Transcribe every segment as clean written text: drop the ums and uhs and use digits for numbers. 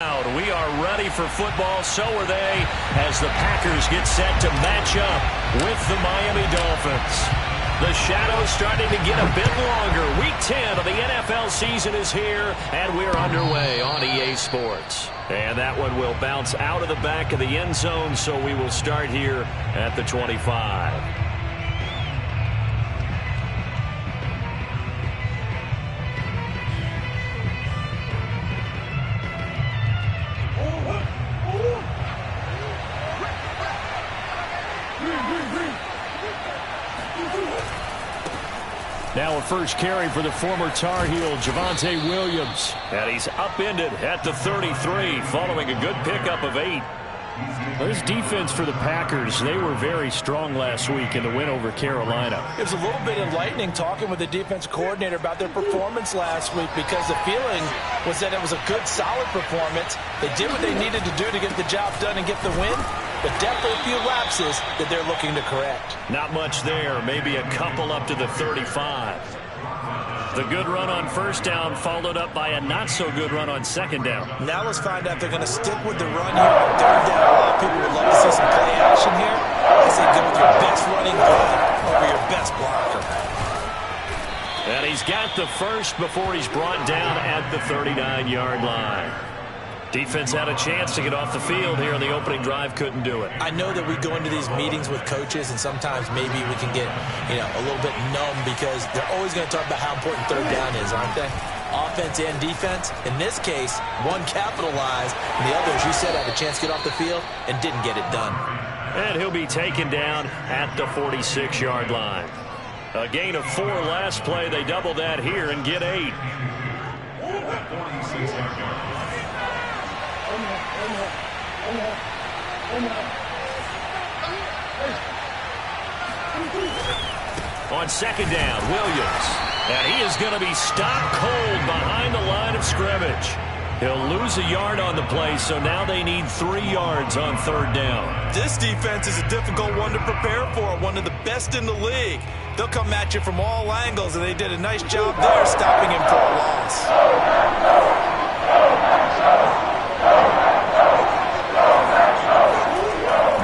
We are ready for football, so are they, as the Packers get set to match up with the Miami Dolphins. The shadow's starting to get a bit longer. Week 10 of the NFL season is here, and we're underway on EA Sports. And that one will bounce out of the back of the end zone, so we will start here at the 25. Now a first carry for the former Tar Heel, Javonte Williams. And he's upended at the 33 following a good pickup of 8. This defense for the Packers, they were very strong last week in the win over Carolina. It was a little bit enlightening talking with the defense coordinator about their performance last week, because the feeling was that it was a good, solid performance. They did what they needed to do to get the job done and get the win, but definitely a few lapses that they're looking to correct. Not much there, maybe a couple up to the 35. The good run on first down followed up by a not-so-good run on second down. Now let's find out if they're going to stick with the run here on third down. A lot of people would love to see some play action here. I say go with your best running back over your best blocker. And he's got the first before he's brought down at the 39-yard line. Defense had a chance to get off the field here in the opening drive, couldn't do it. I know that we go into these meetings with coaches, and sometimes maybe we can get, a little bit numb, because they're always going to talk about how important third down is, aren't they? Offense and defense. In this case, one capitalized, and the other, as you said, had a chance to get off the field and didn't get it done. And he'll be taken down at the 46-yard line. A gain of 4 last play. They double that here and get 8. On second down, Williams. And he is going to be stopped cold behind the line of scrimmage. He'll lose a yard on the play, so now they need 3 yards on third down. This defense is a difficult one to prepare for, one of the best in the league. They'll come at you from all angles, and they did a nice job there stopping him for a loss.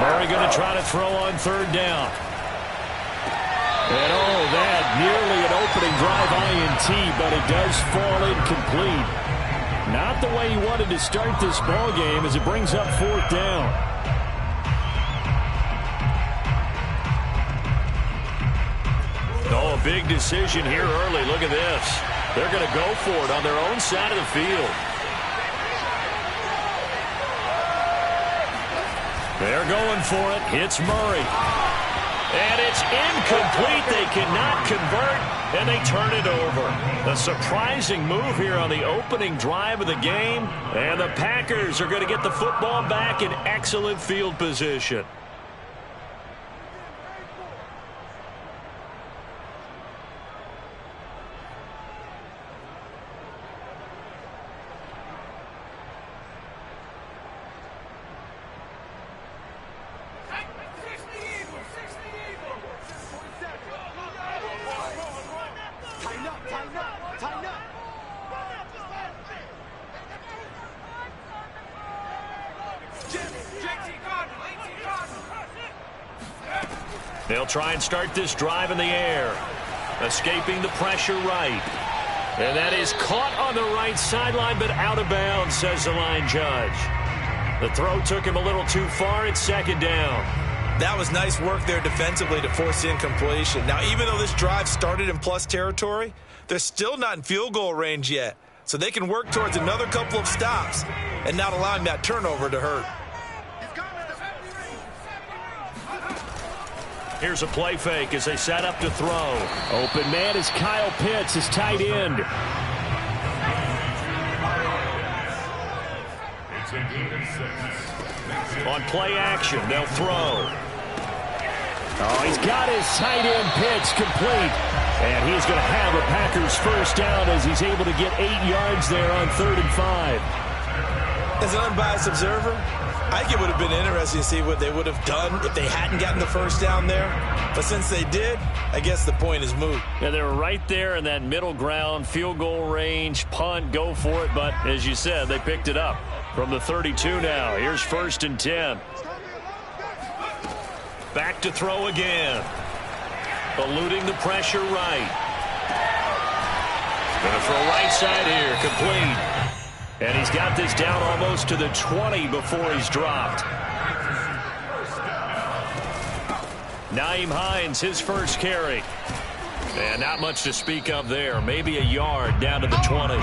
Murray going to try to throw on third down. And that nearly an opening drive INT, but it does fall incomplete. Not the way he wanted to start this ball game, as it brings up fourth down. A big decision here early. Look at this. They're going to go for it on their own side of the field. They're going for it. It's Murray. And it's incomplete. They cannot convert, and they turn it over. A surprising move here on the opening drive of the game, and the Packers are going to get the football back in excellent field position. They'll try and start this drive in the air. Escaping the pressure right. And that is caught on the right sideline, but out of bounds, says the line judge. The throw took him a little too far. It's second down. That was nice work there defensively to force the incompletion. Now, even though this drive started in plus territory, they're still not in field goal range yet. So they can work towards another couple of stops and not allowing that turnover to hurt. Here's a play fake as they set up to throw. Open man is Kyle Pitts, his tight end. On play action, they'll throw. He's got his tight end Pitts complete. And he's going to have a Packers first down as he's able to get 8 yards there on 3rd and 5. As an unbiased observer, I think it would have been interesting to see what they would have done if they hadn't gotten the first down there. But since they did, I guess the point is moot. Yeah, they were right there in that middle ground, field goal range, punt, go for it. But as you said, they picked it up. From the 32 now, here's 1st and 10. Back to throw again. Eluding the pressure right. Going to throw right side here, complete. And he's got this down almost to the 20 before he's dropped. Nyheim Hines, his first carry. And not much to speak of there. Maybe a yard down to the 20.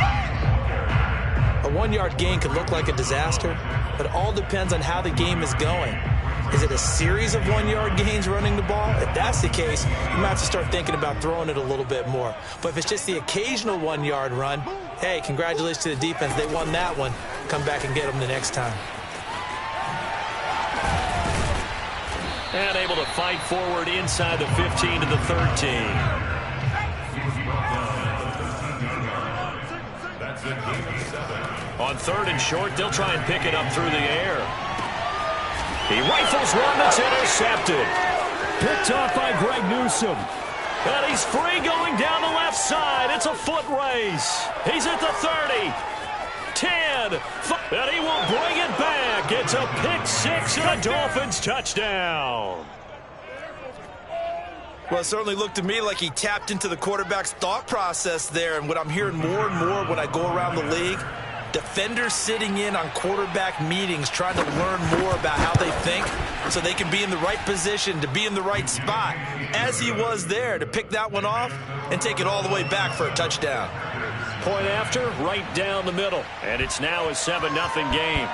A 1-yard gain could look like a disaster, but it all depends on how the game is going. Is it a series of 1-yard gains running the ball? If that's the case, you might have to start thinking about throwing it a little bit more. But if it's just the occasional 1-yard run, hey, congratulations to the defense. They won that one. Come back and get them the next time. And able to fight forward inside the 15 to the 13. On 3rd and short, they'll try and pick it up through the air. He rifles one that's intercepted. Picked off by Greg Newsome. And he's free going down the left side. It's a foot race. He's at the 30. 10. And he will bring it back. It's a pick six and a Dolphins touchdown. Well, it certainly looked to me like he tapped into the quarterback's thought process there. And what I'm hearing more and more when I go around the league, defenders sitting in on quarterback meetings trying to learn more about how they think so they can be in the right position to be in the right spot, as he was there to pick that one off and take it all the way back for a touchdown. Point after, right down the middle. And it's now a 7-0 game.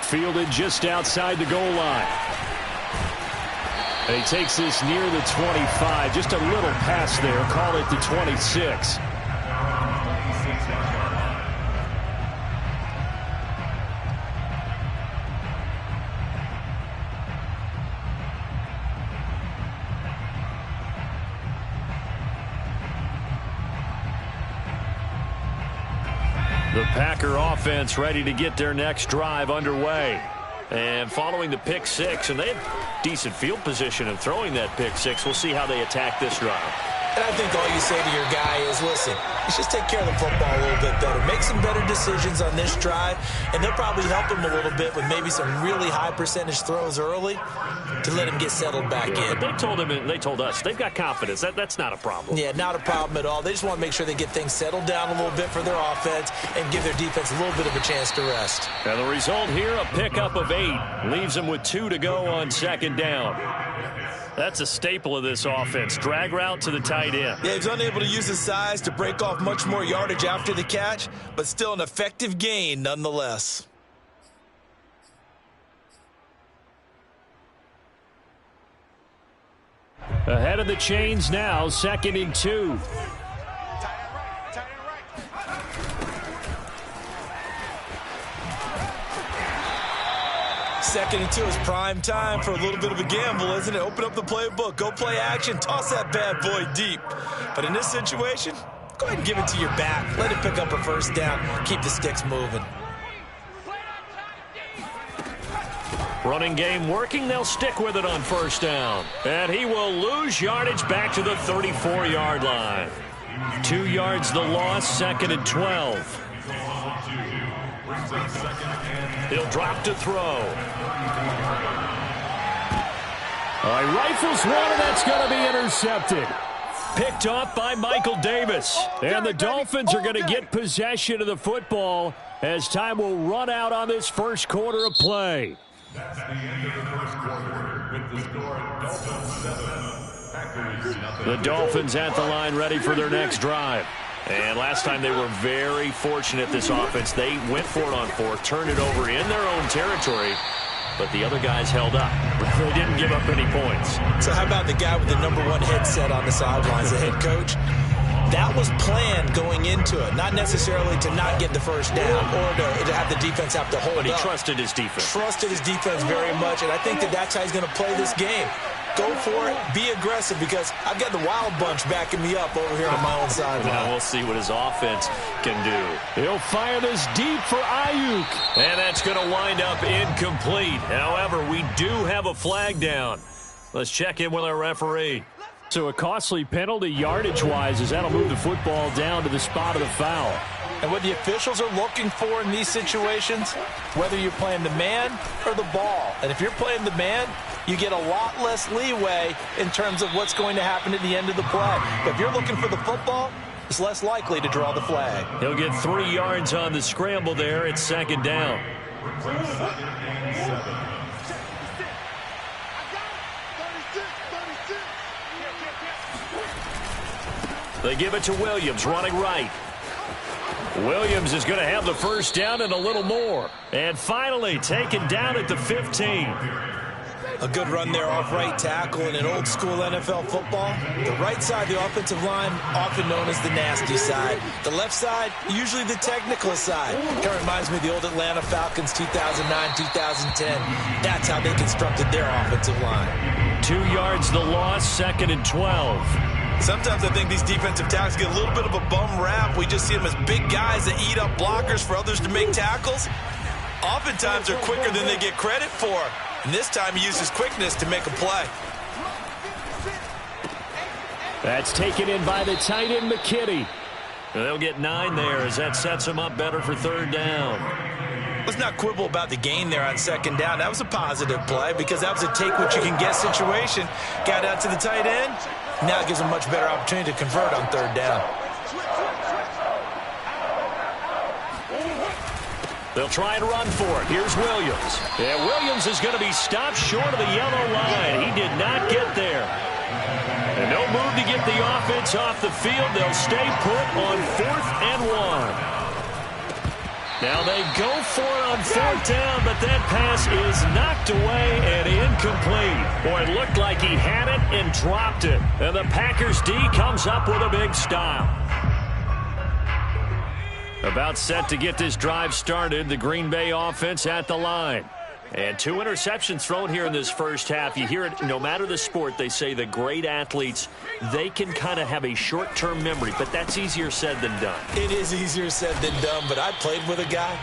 Fielded just outside the goal line. And he takes this near the 25. Just a little pass there. Call it the 26. The Packer offense ready to get their next drive underway. And following the pick six, and they have decent field position in throwing that pick six. We'll see how they attack this drive. And I think all you say to your guy is, listen, let's just take care of the football a little bit better. Make some better decisions on this drive, and they'll probably help him a little bit with maybe some really high percentage throws early to let him get settled back in. But they told him, and they told us, they've got confidence. That's not a problem. Yeah, not a problem at all. They just want to make sure they get things settled down a little bit for their offense and give their defense a little bit of a chance to rest. And the result here, a pickup of 8. Leaves them with 2 to go on 2nd down. That's a staple of this offense. Drag route to the tight end. Yeah, he's unable to use his size to break off much more yardage after the catch, but still an effective gain nonetheless. Ahead of the chains now, 2nd and 2. Second and 2 is prime time for a little bit of a gamble, isn't it? Open up the playbook, go play action, toss that bad boy deep. But in this situation, go ahead and give it to your back. Let it pick up a first down. Keep the sticks moving. Running game working. They'll stick with it on 1st down. And he will lose yardage back to the 34-yard line. 2 yards the loss, 2nd and 12. He'll drop to throw. He rifles one, and that's going to be intercepted. Picked off by Michael Davis. And the Dolphins are going to get possession of the football as time will run out on this first quarter of play. That's the end of the first quarter with the score Dolphins 7, Packers nothing. The Dolphins at the line ready for their next drive. And last time they were very fortunate, this offense. They went for it on 4th, turned it over in their own territory, but the other guys held up. They didn't give up any points. So how about the guy with the #1 headset on the sidelines, the head coach? That was planned going into it, not necessarily to not get the first down or to have the defense have to hold But he up. trusted his defense. Trusted his defense very much, and I think that's how he's going to play this game. Go for it, be aggressive, because I've got the wild bunch backing me up over here on my own sideline. Now we'll see what his offense can do. He'll fire this deep for Ayuk. And that's going to wind up incomplete. However, we do have a flag down. Let's check in with our referee. So a costly penalty yardage-wise as that'll move the football down to the spot of the foul. And what the officials are looking for in these situations, whether you're playing the man or the ball, and if you're playing the man, you get a lot less leeway in terms of what's going to happen at the end of the play. But if you're looking for the football, it's less likely to draw the flag. He'll get 3 yards on the scramble there. It's 2nd down. They give it to Williams, running right. Williams is going to have the first down and a little more. And finally taken down at the 15. A good run there off right tackle in an old-school NFL football. The right side, the offensive line, often known as the nasty side. The left side, usually the technical side. Kind of reminds me of the old Atlanta Falcons 2009, 2010. That's how they constructed their offensive line. 2 yards the loss, 2nd and 12. Sometimes I think these defensive tackles get a little bit of a bum rap. We just see them as big guys that eat up blockers for others to make tackles. Oftentimes they're quicker than they get credit for. And this time he uses quickness to make a play. That's taken in by the tight end, McKinney. They'll get 9 there as that sets them up better for 3rd down. Let's not quibble about the gain there on 2nd down. That was a positive play because that was a take-what-you-can-get situation. Got out to the tight end. Now it gives them a much better opportunity to convert on 3rd down. They'll try and run for it. Here's Williams. Yeah, Williams is going to be stopped short of the yellow line. He did not get there. And no move to get the offense off the field. They'll stay put on 4th and 1. Now they go for it on 4th down, but that pass is knocked away and incomplete. Boy, it looked like he had it and dropped it. And the Packers D comes up with a big stop. About set to get this drive started, the Green Bay offense at the line. And 2 interceptions thrown here in this first half. You hear it, no matter the sport, they say the great athletes, they can kind of have a short-term memory, but that's easier said than done. It is easier said than done, but I played with a guy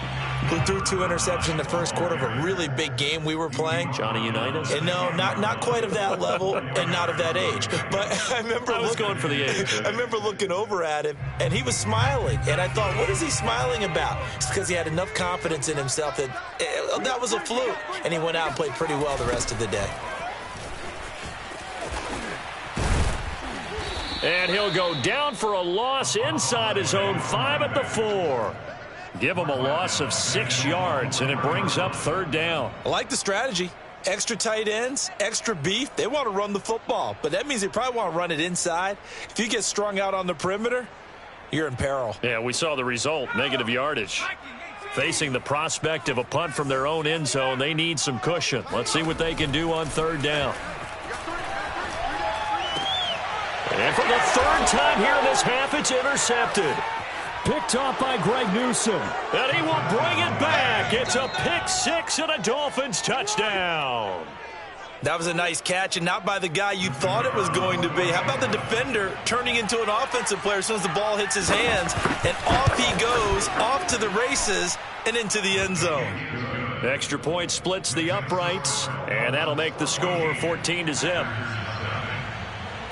who threw 2 interceptions in the first quarter of a really big game we were playing. Johnny Unitas? And no, not quite of that level and not of that age. But I remember going for the age. I remember looking over at him, and he was smiling. And I thought, what is he smiling about? It's because he had enough confidence in himself that that was a fluke. And he went out and played pretty well the rest of the day. And he'll go down for a loss inside his own 5 at the 4. Give him a loss of 6 yards, and it brings up 3rd down. I like the strategy. Extra tight ends, extra beef. They want to run the football, but that means they probably want to run it inside. If you get strung out on the perimeter, you're in peril. Yeah, we saw the result, negative yardage. Facing the prospect of a punt from their own end zone, they need some cushion. Let's see what they can do on 3rd down. And for the 3rd time here in this half, it's intercepted. Picked off by Greg Newsom. And he will bring it back. It's a pick 6 and a Dolphins touchdown. That was a nice catch, and not by the guy you thought it was going to be. How about the defender turning into an offensive player as soon as the ball hits his hands, and off he goes, off to the races, and into the end zone. Extra point splits the uprights, and that'll make the score 14-0.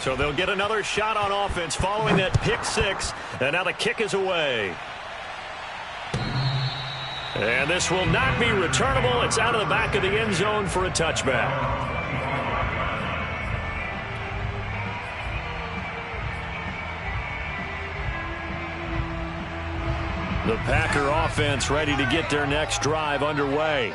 So they'll get another shot on offense following that pick 6, and now the kick is away. And this will not be returnable. It's out of the back of the end zone for a touchback. The Packer offense ready to get their next drive underway.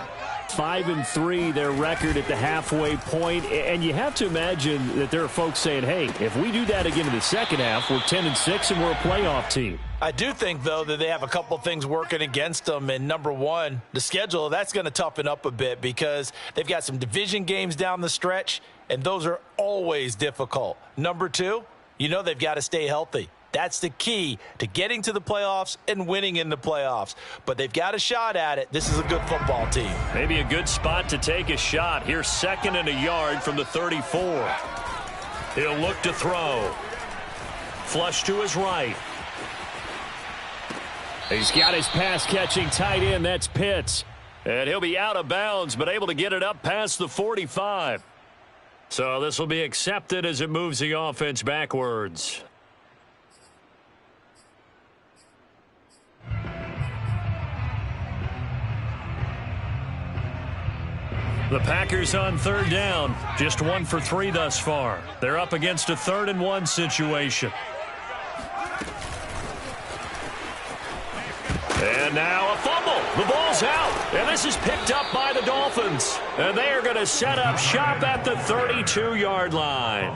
5-3, their record at the halfway point, and you have to imagine that there are folks saying, hey, if we do that again in the second half, we're 10-6 and we're a playoff team. I do think, though, that they have a couple things working against them, and number one, the schedule, that's going to toughen up a bit because they've got some division games down the stretch, and those are always difficult. Number two, they've got to stay healthy. That's the key to getting to the playoffs and winning in the playoffs. But they've got a shot at it. This is a good football team. Maybe a good spot to take a shot. Here's 2nd and a yard from the 34. He'll look to throw. Flush to his right. He's got his pass-catching tight end. That's Pitts. And he'll be out of bounds, but able to get it up past the 45. So this will be accepted as it moves the offense backwards. The Packers on third down. Just 1 for 3 thus far. They're up against a 3rd and 1 situation. And now a fumble. The ball's out. And this is picked up by the Dolphins. And they are going to set up shop at the 32-yard line.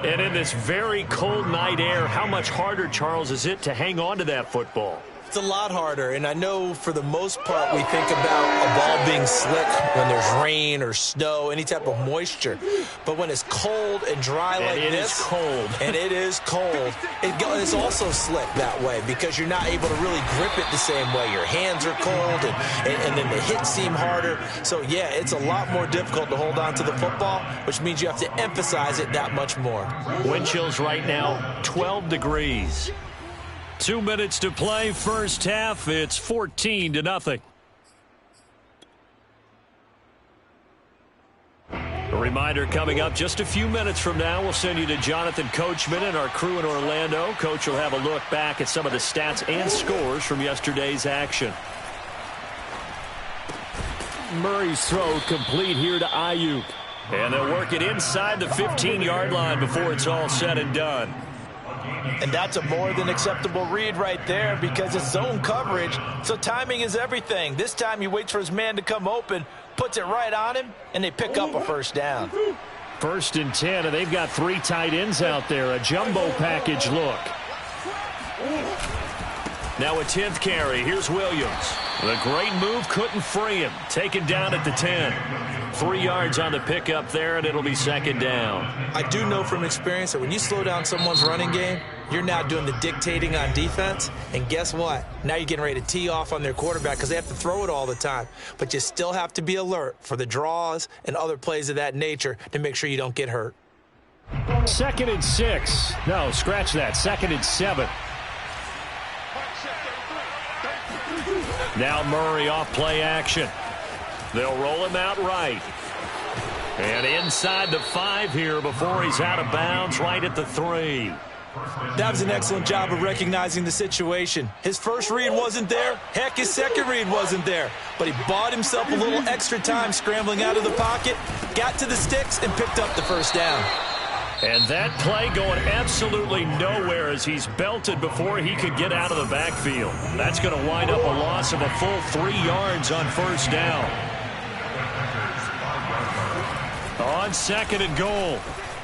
And in this very cold night air, how much harder, Charles, is it to hang on to that football? It's a lot harder, and I know for the most part we think about a ball being slick when there's rain or snow, any type of moisture. But when it's cold and dry like this, it is cold. And it is cold, it's also slick that way because you're not able to really grip it the same way. Your hands are cold, and then the hits seem harder. So, yeah, it's a lot more difficult to hold on to the football, which means you have to emphasize it that much more. Wind chills right now, 12 degrees. 2 minutes to play, first half. It's 14-0. A reminder coming up just a few minutes from now. We'll send you to Jonathan Coachman and our crew in Orlando. Coach will have a look back at some of the stats and scores from yesterday's action. Murray's throw complete here to Ayuk. And they'll work it inside the 15-yard line before it's all said and done. And that's a more than acceptable read right there because it's zone coverage, so timing is everything. This time he waits for his man to come open, puts it right on him, and they pick up a first down. 1st and 10, and they've got 3 tight ends out there. A jumbo package look. Now a 10th carry. Here's Williams. The great move couldn't free him. Taken down at the 10. 3 yards on the pickup there, and it'll be 2nd down. I do know from experience that when you slow down someone's running game, you're now doing the dictating on defense. And guess what? Now you're getting ready to tee off on their quarterback because they have to throw it all the time. But you still have to be alert for the draws and other plays of that nature to make sure you don't get hurt. 2nd and 6. No, scratch that. 2nd and 7. Now Murray off play action. They'll roll him out right. And inside the 5 here before he's out of bounds, right at the 3. That was an excellent job of recognizing the situation. His first read wasn't there. Heck, his second read wasn't there. But he bought himself a little extra time scrambling out of the pocket, got to the sticks, and picked up the first down. And that play going absolutely nowhere as he's belted before he could get out of the backfield. That's going to wind up a loss of a full 3 yards on first down. On 2nd and goal,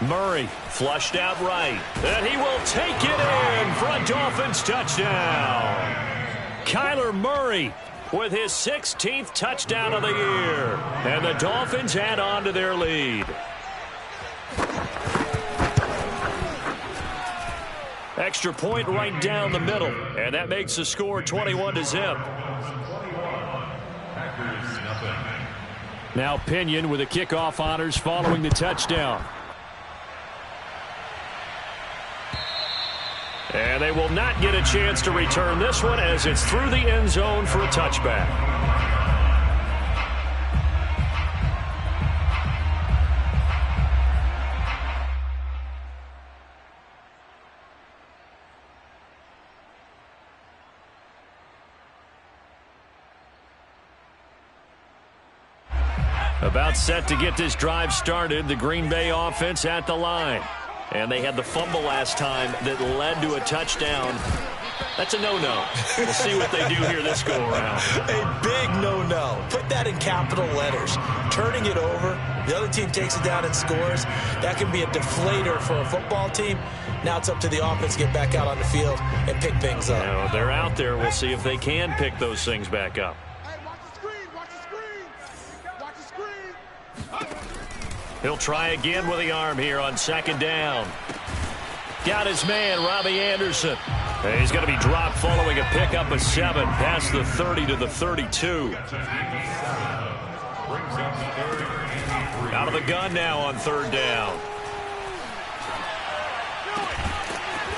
Murray flushed out right. And he will take it in for a Dolphins touchdown. Kyler Murray with his 16th touchdown of the year. And the Dolphins add on to their lead. Extra point right down the middle. And that makes the score 21-0. Now Pinion with the kickoff honors following the touchdown. And they will not get a chance to return this one as it's through the end zone for a touchback. About set to get this drive started, the Green Bay offense at the line. And they had the fumble last time that led to a touchdown. That's a no-no. We'll see what they do here this go-around. A big no-no. Put that in capital letters. Turning it over, the other team takes it down and scores. That can be a deflator for a football team. Now it's up to the offense to get back out on the field and pick things up. Now, they're out there. We'll see if they can pick those things back up. He'll try again with the arm here on 2nd down. Got his man, Robbie Anderson. And he's going to be dropped following a pickup of 7 past the 30 to the 32. Out of the gun now on 3rd down.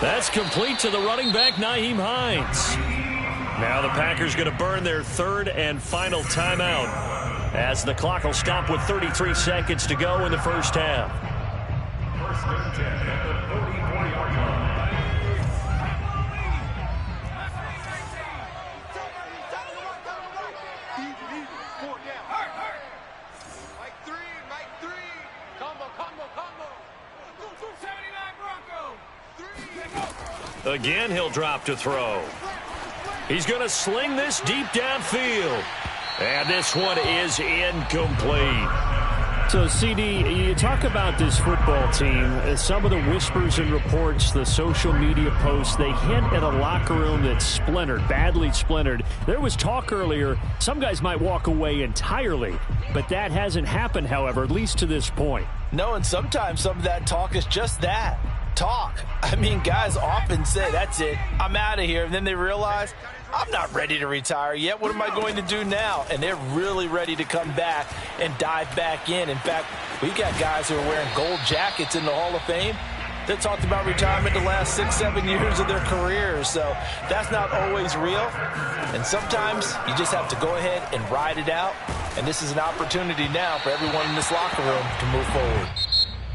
That's complete to the running back, Nyheim Hines. Now the Packers going to burn their 3rd and final timeout, as the clock will stop with 33 seconds to go in the first half. First and 10 at the 44-yard line. Again, he'll drop to throw. He's going to sling this deep downfield. And this one is incomplete. So, CD, you talk about this football team, some of the whispers and reports, the social media posts, they hint at a locker room that's splintered, badly splintered. There was talk earlier, some guys might walk away entirely, but that hasn't happened, however, at least to this point. No, and sometimes some of that talk is just that. Talk. I mean, guys often say, that's it, I'm out of here. And then they realize, I'm not ready to retire yet. What am I going to do now? And they're really ready to come back and dive back in. In fact, we've got guys who are wearing gold jackets in the Hall of Fame that talked about retirement the last 6-7 years of their careers. So that's not always real. And sometimes you just have to go ahead and ride it out. And this is an opportunity now for everyone in this locker room to move forward.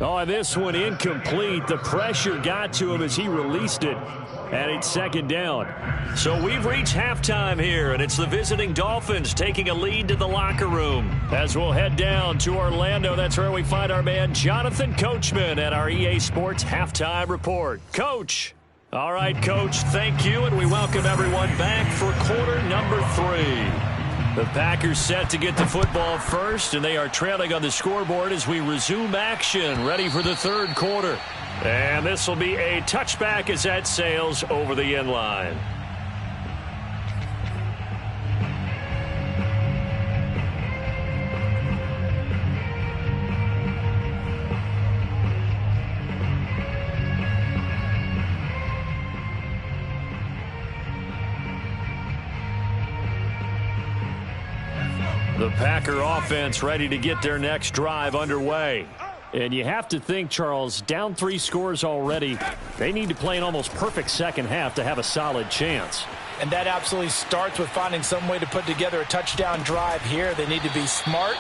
Oh, this one incomplete. The pressure got to him as he released it. And it's second down. So we've reached halftime here, and it's the visiting Dolphins taking a lead to the locker room. As we'll head down to Orlando, that's where we find our man Jonathan Coachman at our EA Sports Halftime Report. Coach. All right, Coach, thank you, and we welcome everyone back for quarter number 3. The Packers set to get the football first, and they are trailing on the scoreboard as we resume action, ready for the third quarter. And this will be a touchback as that sails over the end line. The Packer offense ready to get their next drive underway. And you have to think, Charles, down 3 scores already. They need to play an almost perfect second half to have a solid chance. And that absolutely starts with finding some way to put together a touchdown drive here. They need to be smart,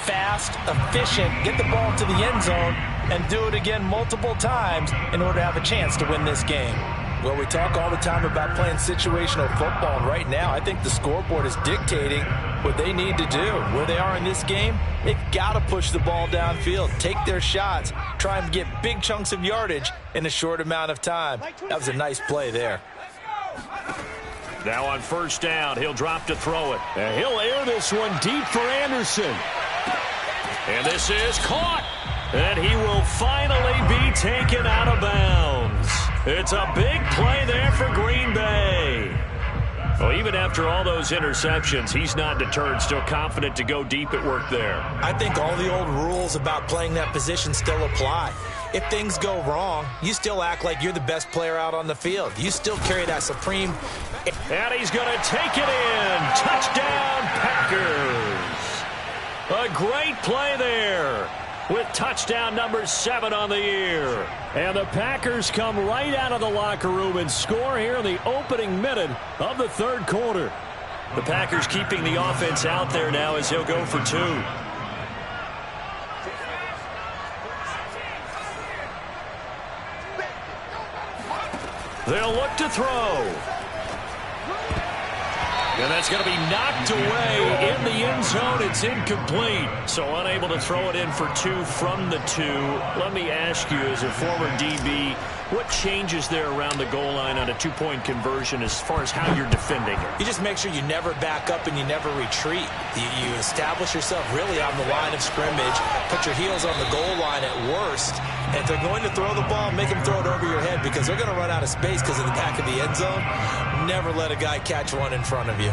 fast, efficient, get the ball to the end zone, and do it again multiple times in order to have a chance to win this game. Well, we talk all the time about playing situational football, and right now I think the scoreboard is dictating what they need to do. Where they are in this game, they've got to push the ball downfield, take their shots, try and get big chunks of yardage in a short amount of time. That was a nice play there. Now on first down, he'll drop to throw it. And he'll air this one deep for Anderson. And this is caught. And he will finally be taken out of bounds. It's a big play there for Green Bay. Well, even after all those interceptions, he's not deterred, still confident to go deep at work there. I think all the old rules about playing that position still apply. If things go wrong, you still act like you're the best player out on the field. You still carry that supreme. And he's going to take it in. Touchdown, Packers. A great play there, with touchdown number 7 on the year. And the Packers come right out of the locker room and score here in the opening minute of the third quarter. The Packers keeping the offense out there now as he'll go for 2. They'll look to throw. And that's going to be knocked away in the end zone. It's incomplete. So unable to throw it in for 2 from the 2. Let me ask you, as a former DB, what changes there around the goal line on a 2-point conversion as far as how you're defending it? You just make sure you never back up and you never retreat. You establish yourself really on the line of scrimmage, put your heels on the goal line at worst. And if they're going to throw the ball, make them throw it over your head, because they're going to run out of space because of the back of the end zone. Never let a guy catch one in front of you.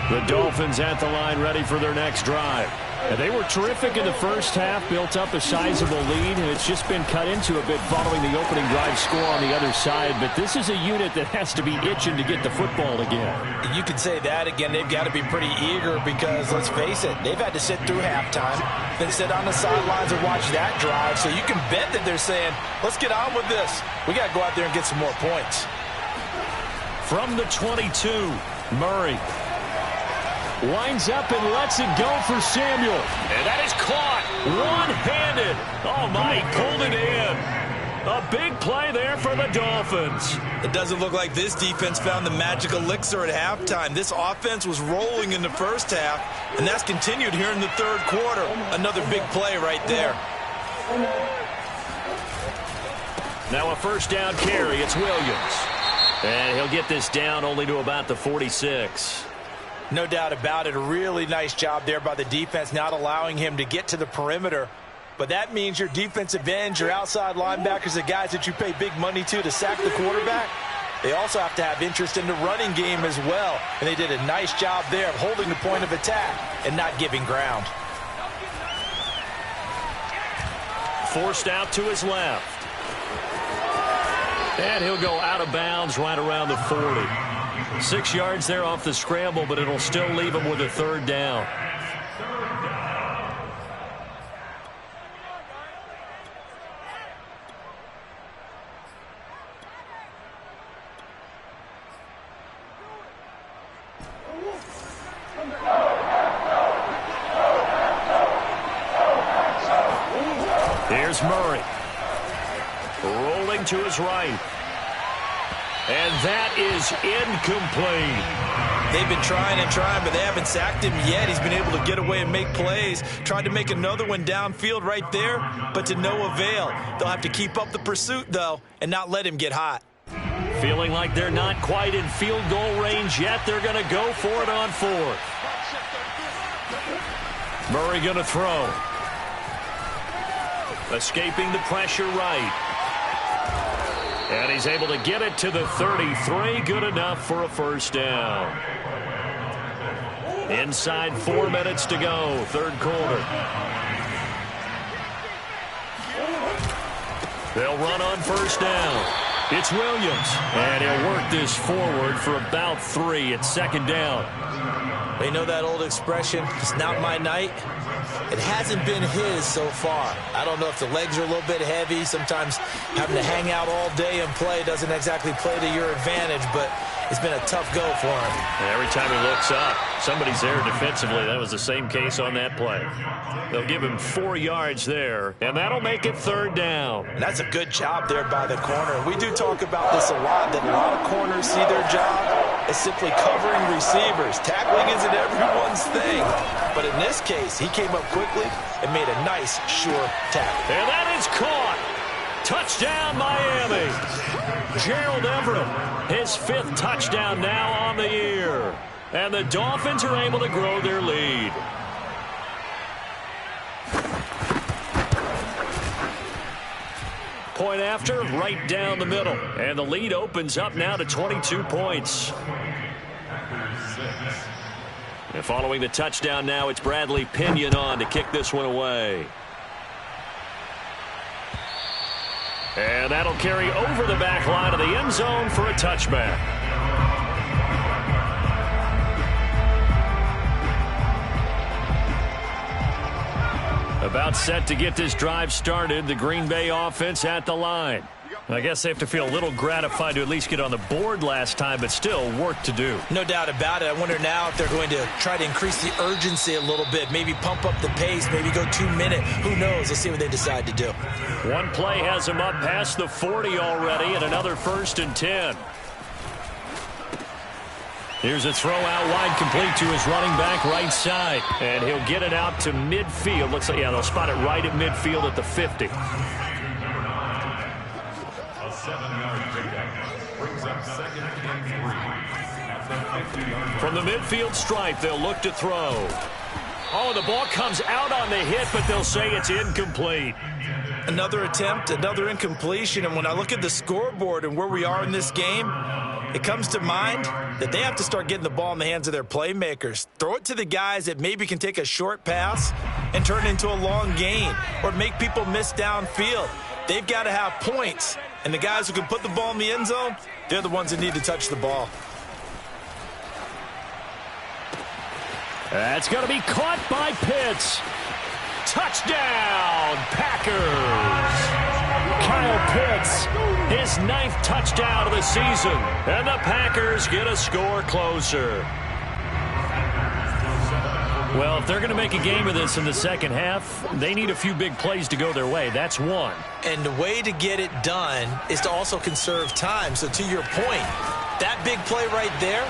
The Dolphins at the line, ready for their next drive. And they were terrific in the first half, built up a sizable lead, and it's just been cut into a bit following the opening drive score on the other side. But this is a unit that has to be itching to get the football again. You could say that again. They've got to be pretty eager because, let's face it, they've had to sit through halftime, then sit on the sidelines and watch that drive. So you can bet that they're saying, let's get on with this. We got to go out there and get some more points. From the 22, Murray. Winds up and lets it go for Samuel. And that is caught one-handed. Oh, my, he pulled it in. A big play there for the Dolphins. It doesn't look like this defense found the magic elixir at halftime. This offense was rolling in the first half, and that's continued here in the third quarter. Another big play right there. Now a first down carry. It's Williams. And he'll get this down only to about the 46. No doubt about it. A really nice job there by the defense, not allowing him to get to the perimeter. But that means your defensive ends, your outside linebackers, the guys that you pay big money to sack the quarterback, they also have to have interest in the running game as well. And they did a nice job there of holding the point of attack and not giving ground. Forced out to his left. And he'll go out of bounds right around the 40. 6 yards there off the scramble, but it'll still leave him with a third down. Here's Murray. Rolling to his right. And that is incomplete. They've been trying and trying, but they haven't sacked him yet. He's been able to get away and make plays. Tried to make another one downfield right there, but to no avail. They'll have to keep up the pursuit, though, and not let him get hot. Feeling like they're not quite in field goal range yet. They're going to go for it on fourth. Murray going to throw. Escaping the pressure right. And he's able to get it to the 33. Good enough for a first down. Inside 4 minutes to go, third quarter. They'll run on first down. It's Williams. And he'll work this forward for about 3 at second down. They know that old expression, it's not my night. It hasn't been his so far. I don't know if the legs are a little bit heavy. Sometimes having to hang out all day and play doesn't exactly play to your advantage, but it's been a tough go for him. And every time he looks up, somebody's there defensively. That was the same case on that play. They'll give him 4 yards there, and that'll make it third down. And that's a good job there by the corner. We do talk about this a lot, that a lot of corners see their job as simply covering receivers. Tackling isn't everyone's thing. But in this case, he came up quickly and made a nice, sure tackle. And that is caught. Touchdown, Miami. Gerald Everett, his 5th touchdown now on the year. And the Dolphins are able to grow their lead. Point after, right down the middle. And the lead opens up now to 22 points. And following the touchdown now, it's Bradley Pinion on to kick this one away. And that'll carry over the back line of the end zone for a touchback. About set to get this drive started, the Green Bay offense at the line. I guess they have to feel a little gratified to at least get on the board last time, but still work to do. No doubt about it. I wonder now if they're going to try to increase the urgency a little bit, maybe pump up the pace, maybe go 2 minute. Who knows? Let's see what they decide to do. One play has him up past the 40 already, and another 1st and 10. Here's a throw out wide, complete to his running back right side. And he'll get it out to midfield. Looks like, yeah, they'll spot it right at midfield at the 50. A 7-yard pickup brings up 2nd and 3 at the 50-yard. From the midfield stripe, they'll look to throw. Oh, the ball comes out on the hit, but they'll say it's incomplete. Another attempt, another incompletion. And when I look at the scoreboard and where we are in this game, it comes to mind that they have to start getting the ball in the hands of their playmakers. Throw it to the guys that maybe can take a short pass and turn it into a long gain or make people miss downfield. They've got to have points. And the guys who can put the ball in the end zone, they're the ones that need to touch the ball. That's going to be caught by Pitts. Touchdown, Packers. Kyle Pitts, his 9th touchdown of the season. And the Packers get a score closer. Well, if they're going to make a game of this in the second half, they need a few big plays to go their way. That's one. And the way to get it done is to also conserve time. So to your point, that big play right there,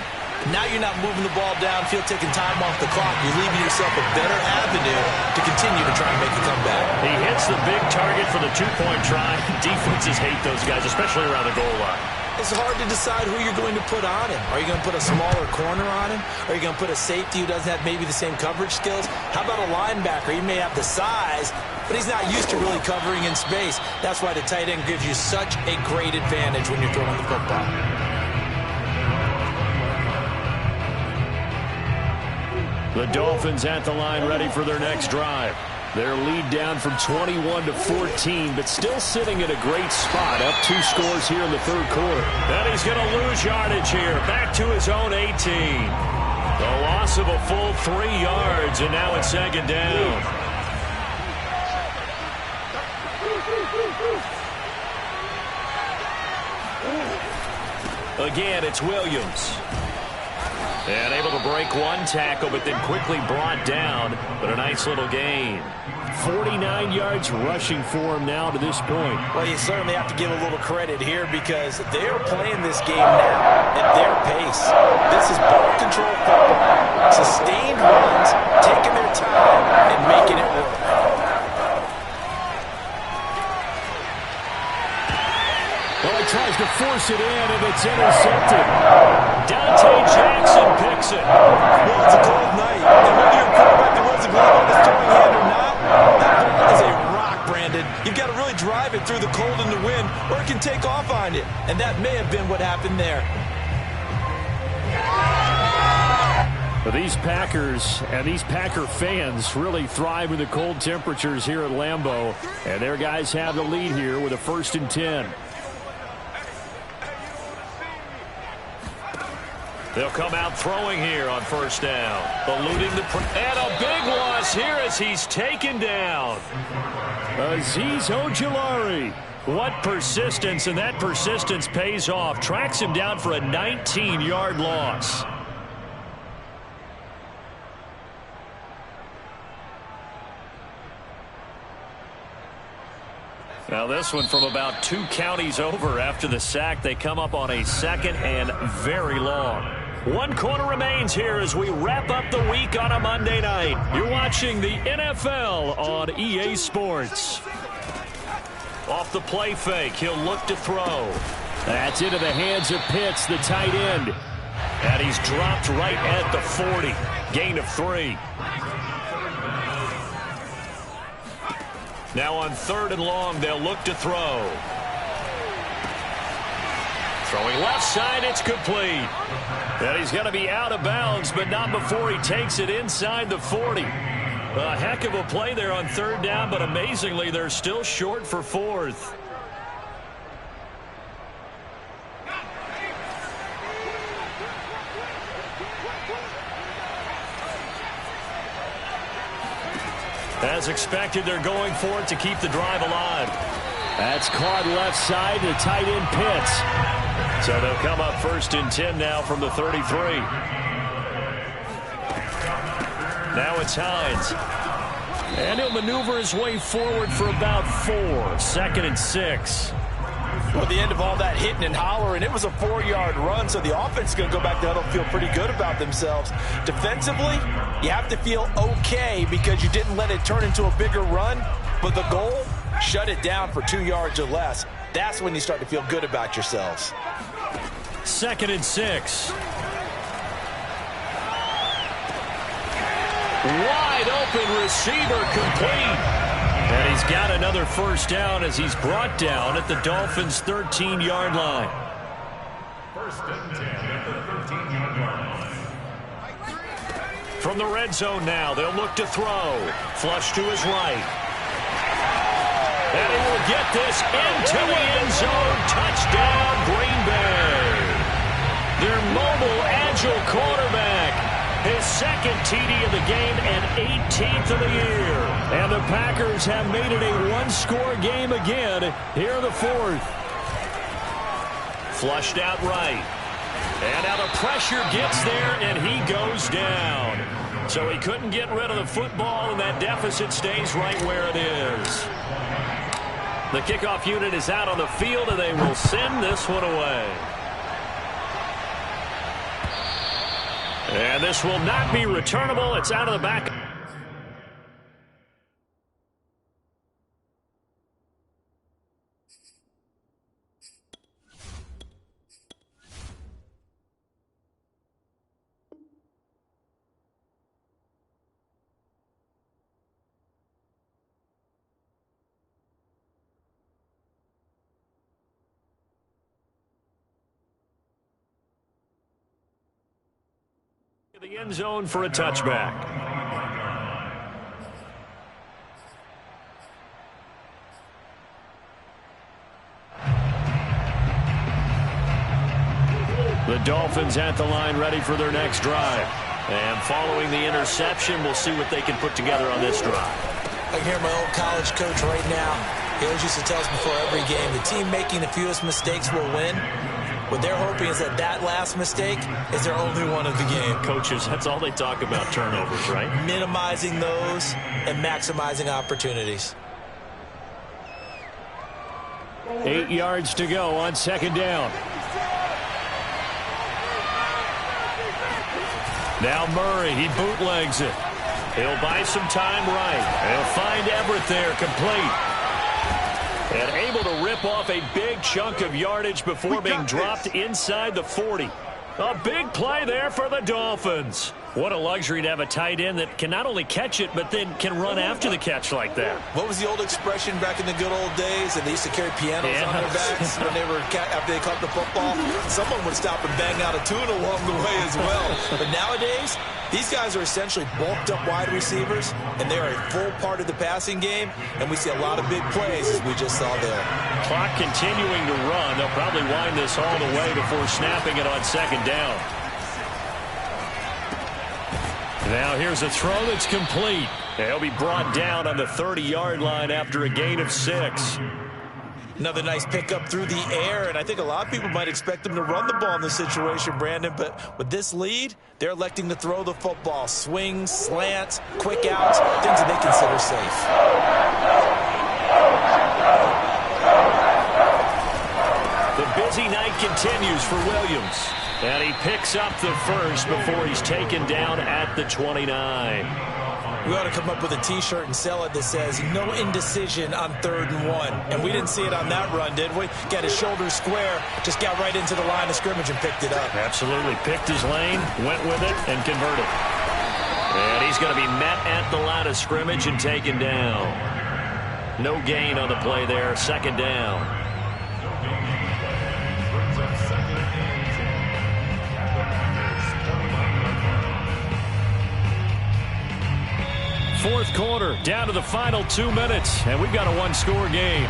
now you're not moving the ball downfield, taking time off the clock. You're leaving yourself a better avenue to continue to try and make a comeback. He hits the big target for the two-point try. Defenses hate those guys, especially around the goal line. It's hard to decide who you're going to put on him. Are you going to put a smaller corner on him? Are you going to put a safety who doesn't have maybe the same coverage skills? How about a linebacker? He may have the size, but he's not used to really covering in space. That's why the tight end gives you such a great advantage when you're throwing the football. The Dolphins at the line ready for their next drive. Their lead down from 21 to 14, but still sitting at a great spot. Up 2 scores here in the third quarter. And he's going to lose yardage here. Back to his own 18. The loss of a full 3 yards, and now it's second down. Again, it's Williams. And able to break one tackle, but then quickly brought down. But a nice little gain. 49 yards rushing for him now to this point. Well, you certainly have to give a little credit here because they're playing this game now at their pace. This is ball control football. Sustained runs, taking their time, and making it work. Well, he tries to force it in, and it's intercepted. Dante Jackson picks it. Well, it's a cold night. And whether you're a quarterback that wears a glove on his throwing hand or not, that ball is a rock, Brandon. You've got to really drive it through the cold and the wind, or it can take off on you. And that may have been what happened there. But these Packers and these Packer fans really thrive in the cold temperatures here at Lambeau. And their guys have the lead here with a 1st and 10. They'll come out throwing here on first down. Eluding the... And a big loss here as he's taken down. Azeez Ojulari. What persistence, and that persistence pays off. Tracks him down for a 19-yard loss. Now this one from about 2 counties over after the sack. They come up on a 2nd and very long. 1 quarter remains here as we wrap up the week on a Monday night. You're watching the NFL on EA Sports. Off the play fake, he'll look to throw. That's into the hands of Pitts, the tight end. And he's dropped right at the 40. Gain of 3. Now on 3rd and long, they'll look to throw. Throwing left side, it's complete. And he's going to be out of bounds, but not before he takes it inside the 40. A heck of a play there on 3rd down, but amazingly, they're still short for 4th. As expected, they're going for it to keep the drive alive. That's caught left side to tight end Pitts. So they'll come up 1st and 10 now from the 33. Now it's Hines. And he'll maneuver his way forward for about 4. 2nd and 6. Well, at the end of all that hitting and hollering, it was a 4-yard run, so the offense is going to go back to huddle, feel pretty good about themselves. Defensively, you have to feel okay because you didn't let it turn into a bigger run, but the goal, shut it down for 2 yards or less. That's when you start to feel good about yourselves. 2nd and 6. Wide open receiver complete. And he's got another 1st down as he's brought down at the Dolphins' 13-yard line. 1st and 10 at the 13-yard line. From the red zone now, they'll look to throw. Flush to his right. And he will get this into the end zone. Touchdown, Green Bay. Their mobile, agile quarterback. His 2nd TD of the game and 18th of the year. And the Packers have made it a 1-score game again here in the 4th. Flushed out right. And now the pressure gets there, and he goes down. So he couldn't get rid of the football, and that deficit stays right where it is. The kickoff unit is out on the field, and they will send this one away. And this will not be returnable. It's out of the back. The end zone for a touchback. The Dolphins at the line, ready for their next drive. And following the interception, we'll see what they can put together on this drive. I can hear my old college coach right now. He always used to tell us before every game, the team making the fewest mistakes will win. What they're hoping is that that last mistake is their only one of the game. Coaches, that's all they talk about, turnovers, right? Minimizing those and maximizing opportunities. 8 yards to go on second down. Now Murray, he bootlegs it. He'll buy some time right. He'll find Everett there, complete. And able to rip off a big chunk of yardage before being dropped inside the 40. A big play there for the Dolphins. What a luxury to have a tight end that can not only catch it, but then can run after the catch like that. What was the old expression back in the good old days? And they used to carry pianos on their backs when they were after they caught the football. Someone would stop and bang out a tune along the way as well. But nowadays, these guys are essentially bulked up wide receivers, and they're a full part of the passing game, and we see a lot of big plays as we just saw there. Clock continuing to run. They'll probably wind this all the way before snapping it on second down. Now here's a throw that's complete. They'll be brought down on the 30-yard line after a gain of 6. Another nice pickup through the air, and I think a lot of people might expect them to run the ball in this situation, Brandon, but with this lead, they're electing to throw the football. Swings, slants, quick outs, things that they consider safe. The busy night continues for Williams. And he picks up the first before he's taken down at the 29. We ought to come up with a T-shirt and sell it that says, no indecision on 3rd and 1. And we didn't see it on that run, did we? Got his shoulders square, just got right into the line of scrimmage and picked it up. Absolutely. Picked his lane, went with it, and converted. And he's going to be met at the line of scrimmage and taken down. No gain on the play there, second down. Fourth quarter, down to the final 2 minutes, and we've got a one-score game.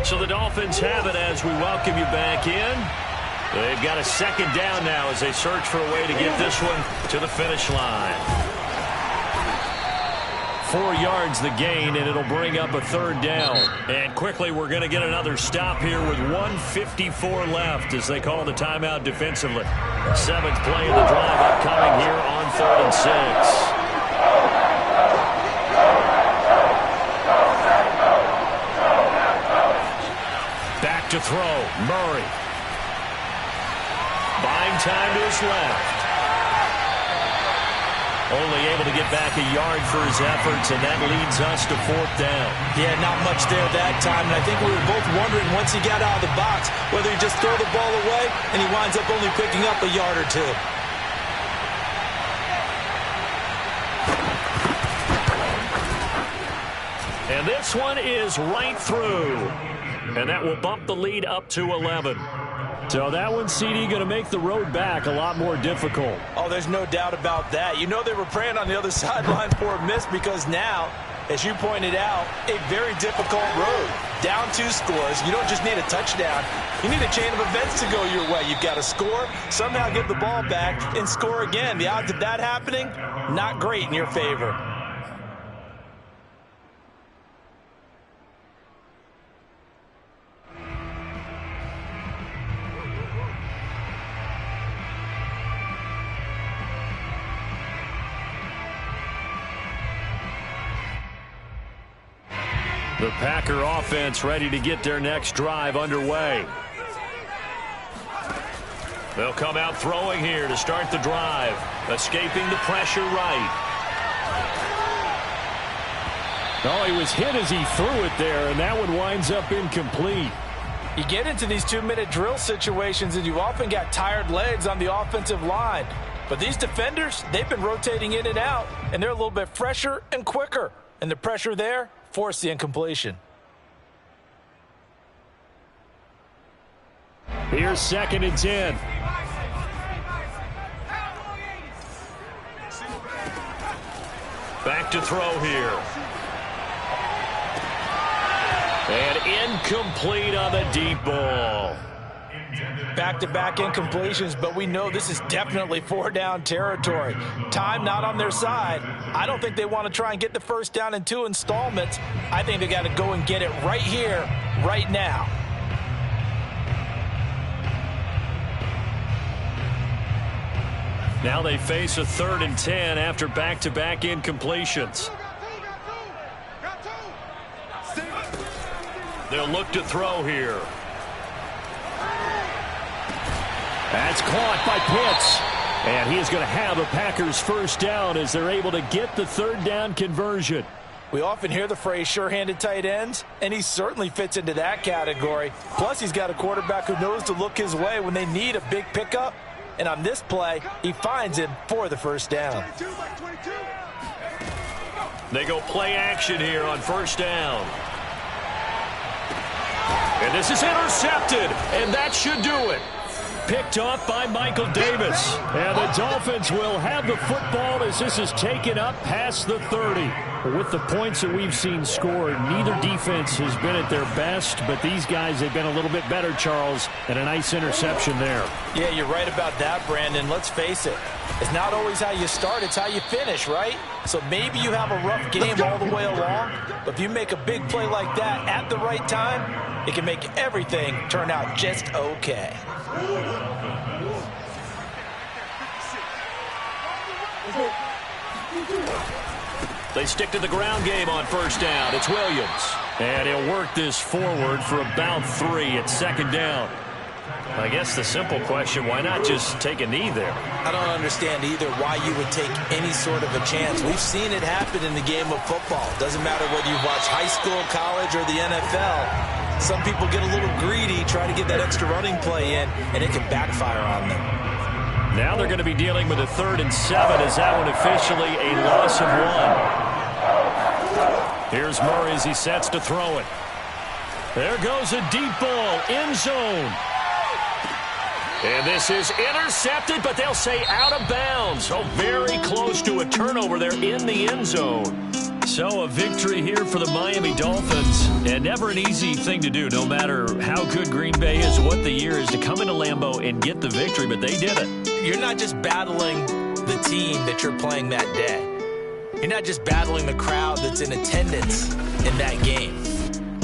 So the Dolphins have it as we welcome you back in. They've got a second down now as they search for a way to get this one to the finish line. 4 yards the gain, and it'll bring up a 3rd down. And quickly, we're going to get another stop here with 1:54 left as they call the timeout defensively. 7th play of the drive upcoming here on 3rd and 6. Back to throw, Murray. Buying time to his left. Only able to get back a yard for his efforts, and that leads us to 4th down. Yeah, not much there that time, and I think we were both wondering once he got out of the box whether he just throw the ball away, and he winds up only picking up a yard or 2. And this one is right through, and that will bump the lead up to 11. So that one, CD, going to make the road back a lot more difficult. Oh, there's no doubt about that. You know they were praying on the other sideline for a miss because now, as you pointed out, a very difficult road. Down 2 scores. You don't just need a touchdown. You need a chain of events to go your way. You've got to score, somehow get the ball back, and score again. The odds of that happening, not great in your favor. The Packer offense ready to get their next drive underway. They'll come out throwing here to start the drive. Escaping the pressure right. Oh, he was hit as he threw it there, and that one winds up incomplete. You get into these 2-minute drill situations, and you often got tired legs on the offensive line. But these defenders, they've been rotating in and out, and they're a little bit fresher and quicker. And the pressure there forced the incompletion. Here's 2nd and 10. Back to throw here. And incomplete on the deep ball. Back-to-back incompletions, but we know this is definitely 4-down territory. Time not on their side. I don't think they want to try and get the first down in 2 installments. I think they got to go and get it right here, right now. Now they face a 3rd and 10 after back-to-back incompletions. They'll look to throw here. That's caught by Pitts. And he is going to have a Packers first down as they're able to get the 3rd down conversion. We often hear the phrase sure-handed tight ends, and he certainly fits into that category. Plus, he's got a quarterback who knows to look his way when they need a big pickup. And on this play, he finds him for the first down. They go play action here on 1st down. And this is intercepted, and that should do it. Picked off by Michael Davis. And the Dolphins will have the football as this is taken up past the 30. With the points that we've seen scored, neither defense has been at their best, but these guys have been a little bit better, Charles, and a nice interception there. Yeah, you're right about that, Brandon. Let's face it. It's not always how you start, it's how you finish, right? So maybe you have a rough game all the way along, but if you make a big play like that at the right time, it can make everything turn out just okay. They stick to the ground game on 1st down. It's Williams. And he'll work this forward for about 3 at 2nd down. I guess the simple question, why not just take a knee there? I don't understand either why you would take any sort of a chance. We've seen it happen in the game of football. Doesn't matter whether you watch high school, college, or the NFL. Some people get a little greedy, try to get that extra running play in, and it can backfire on them. Now they're going to be dealing with a 3rd and 7 as that one officially a loss of 1. Here's Murray as he sets to throw it. There goes a deep ball, end zone. And this is intercepted, but they'll say out of bounds. Oh, very close to a turnover there in the end zone. So a victory here for the Miami Dolphins. And never an easy thing to do, no matter how good Green Bay is, what the year is, to come into Lambeau and get the victory, but they did it. You're not just battling the team that you're playing that day. You're not just battling the crowd that's in attendance in that game.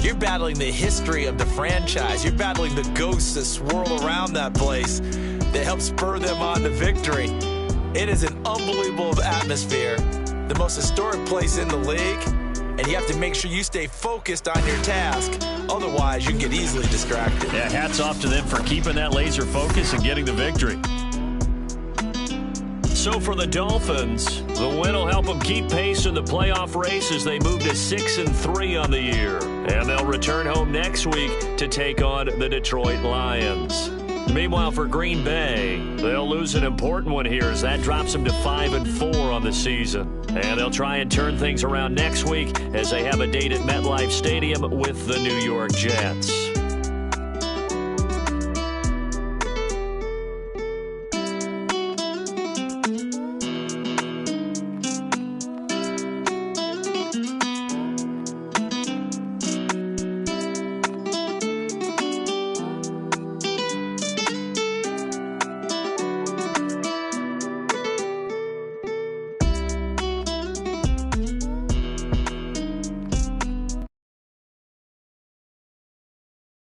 You're battling the history of the franchise. You're battling the ghosts that swirl around that place that help spur them on to victory. It is an unbelievable atmosphere, the most historic place in the league, and you have to make sure you stay focused on your task. Otherwise, you can get easily distracted. Yeah, hats off to them for keeping that laser focus and getting the victory. So for the Dolphins, the win will help them keep pace in the playoff race as they move to 6-3 on the year. And they'll return home next week to take on the Detroit Lions. Meanwhile, for Green Bay, they'll lose an important one here as that drops them to 5-4 on the season. And they'll try and turn things around next week as they have a date at MetLife Stadium with the New York Jets.